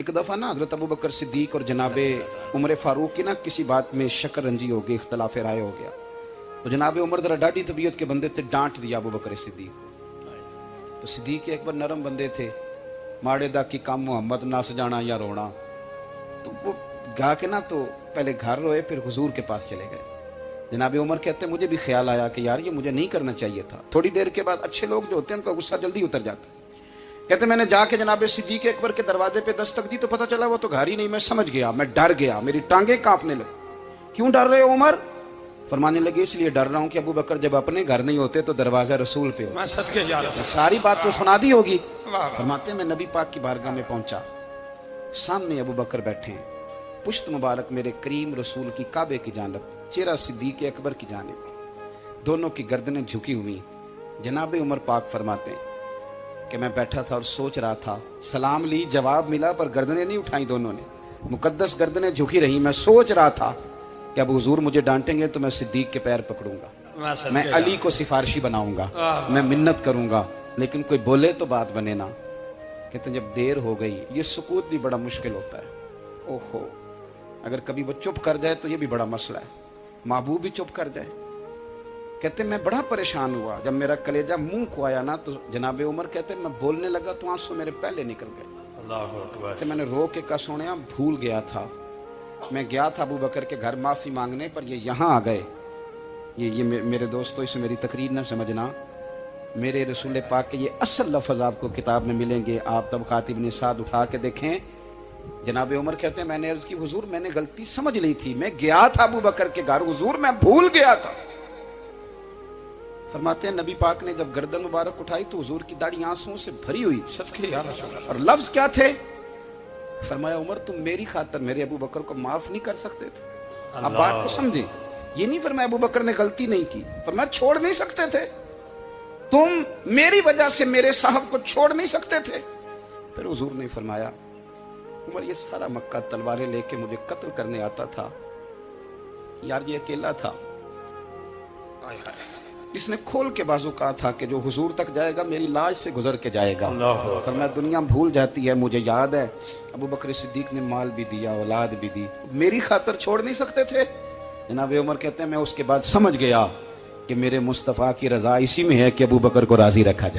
एक दफ़ा ना हज़रत अबू बकर सिद्दीक और जनाबे उमर फ़ारूक की ना किसी बात में शक्कर रंजी हो गई, इख्तलाफ राय हो गया। तो जनाबे उमर ज़रा डाढ़ी तबीयत के बंदे थे, डांट दिया अबू बकर सिद्दीक को। तो सिद्दीक एक बार नरम बंदे थे, माड़े दा की काम मोहम्मद नस जाना या रोना। तो वो गा के ना तो पहले घर रोए, फिर हुजूर के पास चले गए। जनाबे उमर कहते मुझे भी ख्याल आया कि यार ये मुझे नहीं करना चाहिए था। थोड़ी देर के बाद अच्छे लोग जो होते हैं उनका गुस्सा जल्दी उतर जाता है। कहते मैंने जाके जनाबे सिद्दीक अकबर के दरवाजे पे दस्तक दी तो पता चला वो तो घर ही नहीं। मैं समझ गया, मैं डर गया, मेरी टांगे कांपने लगी। क्यों डर रहे हो उमर? फरमाने लगे इसलिए डर रहा हूं कि अबू बकर जब अपने घर नहीं होते तो दरवाजा रसूल पे हो। सारी बात तो सुना दी होगी। फरमाते मैं नबी पाक की बारगाह में पहुंचा, सामने अबू बकर बैठे हैं, पुश्त मुबारक मेरे करीम रसूल की काबे की जानब, चेहरा सिद्दीक अकबर की जानिब, दोनों की गर्दनें झुकी हुई। जनाबे उमर पाक फरमाते हैं कि मैं बैठा था और सोच रहा था, सलाम ली, जवाब मिला, पर गर्दनें नहीं उठाई दोनों ने, मुकद्दस गर्दनें झुकी रही। मैं सोच रहा था कि अब हुजूर मुझे डांटेंगे तो मैं सिद्दीक के पैर पकड़ूंगा, मैं अली को सिफारिशी बनाऊंगा, मैं मिन्नत करूंगा, लेकिन कोई बोले तो बात बने ना। कहते जब देर हो गई, ये सुकूत भी बड़ा मुश्किल होता है। ओहो, अगर कभी वो चुप कर जाए तो ये भी बड़ा मसला है, महबूब भी चुप कर जाए। कहते मैं बड़ा परेशान हुआ, जब मेरा कलेजा मुंह को आया ना तो जनाबे उमर कहते मैं बोलने लगा तो आंसू मेरे पहले निकल गए। अल्लाह अकबर। मैंने रो के कहा सोनिया भूल गया था, मैं गया था अबू बकर के घर माफी मांगने, पर ये यहाँ आ गए। ये मेरे दोस्तों इसे मेरी तकरीर ना समझना, मेरे रसूल पाक के ये असल लफ्ज़ आपको किताब में मिलेंगे। आप तब खातिब ने साथ उठा के देखें। जनाबे उमर कहते हैं मैंने अर्ज की हुजूर मैंने गलती समझ ली थी, मैं गया था अबू बकर के घर हुजूर, मैं भूल गया था। फरमाते हैं नबी पाक ने जब गर्दन मुबारक उठाई तो हुजूर की दाढ़ी आंसुओं से भरी हुई। और लफ्ज क्या थे? फरमाया उमर तुम मेरी खातर मेरे अबू बकर को माफ नहीं कर सकते थे। अब बात को समझे, ये नहीं फरमाया अबू बकर ने गलती नहीं की, फरमाया छोड़ नहीं सकते थे, तुम मेरी वजह से मेरे साहब को छोड़ नहीं सकते थे। फिर हुजूर ने फरमाया उमर ये सारा मक्का तलवारें लेके मुझे कत्ल करने आता था, यार ये अकेला था, इसने खोल के बाजू कहा था कि जो हुजूर तक जाएगा मेरी लाश से गुजर के जाएगा। पर मैं दुनिया भूल जाती है, मुझे याद है अबू बकर सिद्दीक ने माल भी दिया, औलाद भी दी, मेरी खातर छोड़ नहीं सकते थे। जनाब उमर कहते हैं मैं उसके बाद समझ गया कि मेरे मुस्तफ़ा की रजा इसी में है कि अबू बकर को राजी रखा जाए।